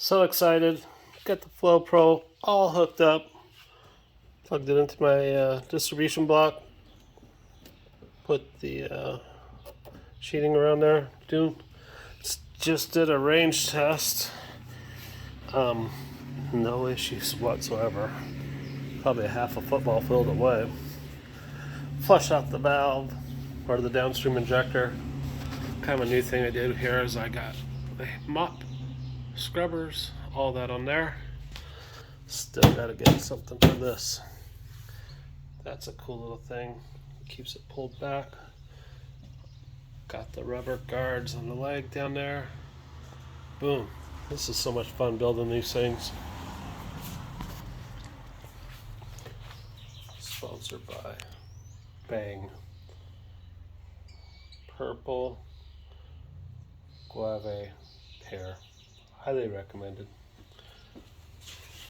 So excited. Got the Flo Pro all hooked up. Plugged it into my distribution block. Put the sheeting around there. Just did a range test. No issues whatsoever. Probably a half a football field away. Flushed out the valve or the downstream injector. Kind of a new thing I did here is I got a mop, scrubbers, all that on there. Still gotta get something for this. That's a cool little thing. Keeps it pulled back. Got the rubber guards on the leg down there. Boom. This is so much fun building these things. Sponsored by Bang. Purple Guave pear. Highly recommended.